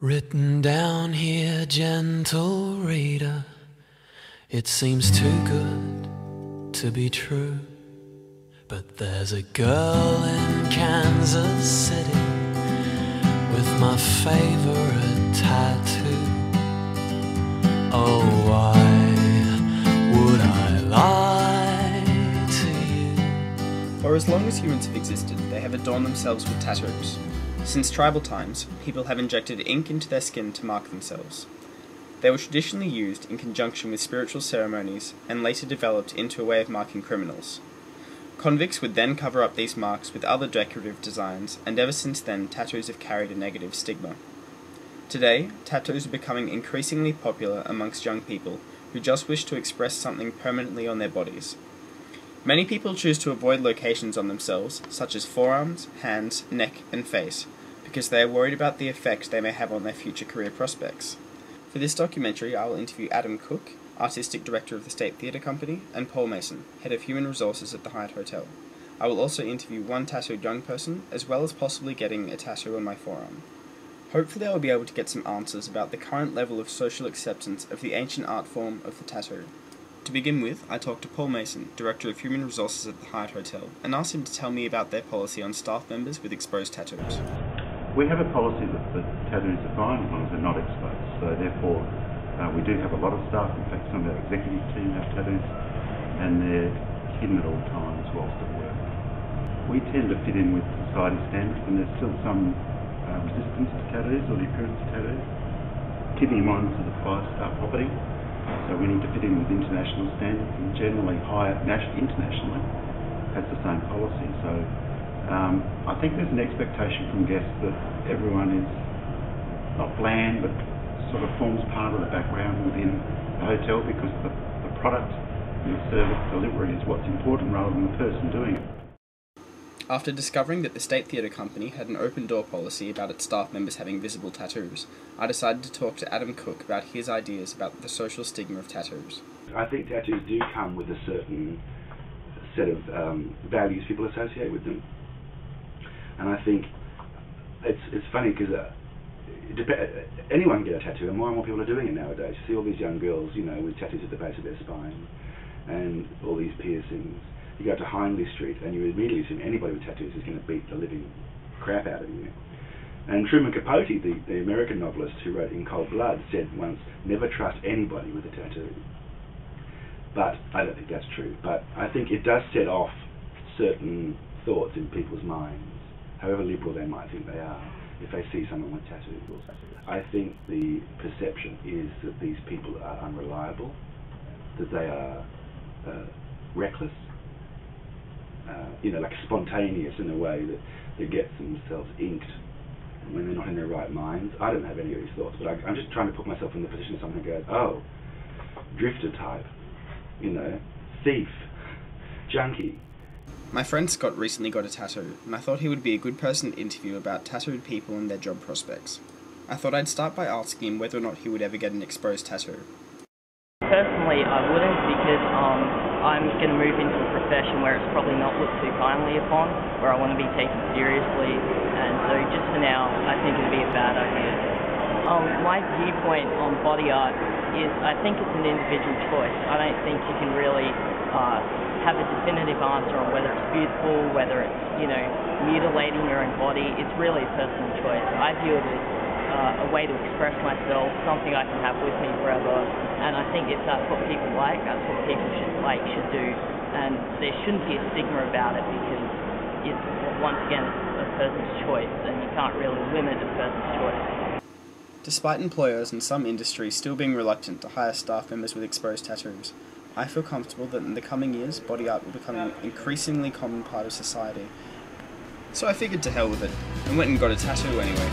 Written down here, gentle reader, it seems too good to be true. But there's a girl in Kansas City with my favorite tattoo. Oh, why would I lie to you? For as long as humans have existed, they have adorned themselves with tattoos. Since tribal times, people have injected ink into their skin to mark themselves. They were traditionally used in conjunction with spiritual ceremonies and later developed into a way of marking criminals. Convicts would then cover up these marks with other decorative designs, and ever since then tattoos have carried a negative stigma. Today, tattoos are becoming increasingly popular amongst young people who just wish to express something permanently on their bodies. Many people choose to avoid locations on themselves, such as forearms, hands, neck, and face, because they are worried about the effect they may have on their future career prospects. For this documentary, I will interview Adam Cook, Artistic Director of the State Theatre Company, and Paul Mason, Head of Human Resources at the Hyatt Hotel. I will also interview one tattooed young person, as well as possibly getting a tattoo on my forearm. Hopefully I will be able to get some answers about the current level of social acceptance of the ancient art form of the tattoo. To begin with, I talked to Paul Mason, Director of Human Resources at the Hyatt Hotel, and asked him to tell me about their policy on staff members with exposed tattoos. We have a policy that tattoos are fine as long as they're not exposed, so therefore we do have a lot of staff, in fact some of our executive team have tattoos, and they're hidden at all times whilst at work. We tend to fit in with society standards, and there's still some resistance to tattoos or the appearance of tattoos. Keeping in mind this is a five-star property, so we need to fit in with international standards, and generally Hyatt internationally has the same policy. So I think there's an expectation from guests that everyone is not bland, but sort of forms part of the background within the hotel, because the product and the service delivery is what's important rather than the person doing it. After discovering that the State Theatre Company had an open door policy about its staff members having visible tattoos, I decided to talk to Adam Cook about his ideas about the social stigma of tattoos. I think tattoos do come with a certain set of values people associate with them. And I think it's funny because anyone can get a tattoo, and more people are doing it nowadays. You see all these young girls, you know, with tattoos at the base of their spine, and all these piercings. You go to Hindley Street and you immediately assume anybody with tattoos is going to beat the living crap out of you. And Truman Capote, the American novelist who wrote In Cold Blood, said once, never trust anybody with a tattoo. But I don't think that's true. But I think it does set off certain thoughts in people's minds, however liberal they might think they are, if they see someone with tattoos. I think the perception is that these people are unreliable, that they are reckless, like spontaneous in a way that gets themselves inked when they're not in their right minds. I don't have any of these thoughts, but I'm just trying to put myself in the position of someone who goes, oh, drifter type, thief, junkie. My friend Scott recently got a tattoo, and I thought he would be a good person to interview about tattooed people and their job prospects. I thought I'd start by asking him whether or not he would ever get an exposed tattoo. Personally, I wouldn't, because I'm going to move into a profession where it's probably not looked too kindly upon, where I want to be taken seriously, and so just for now, I think it'd be a bad idea. My viewpoint on body art is I think it's an individual choice. I don't think you can really have a definitive answer on whether it's beautiful, whether it's, mutilating your own body. It's really a personal choice. I view it as a way to express myself, something I can have with me forever, and I think if that's what people like, that's what people should do, and there shouldn't be a stigma about it, because it's, once again, it's a person's choice, and you can't really limit a person's choice. Despite employers in some industries still being reluctant to hire staff members with exposed tattoos, I feel comfortable that in the coming years, body art will become an increasingly common part of society. So I figured to hell with it, and went and got a tattoo anyway.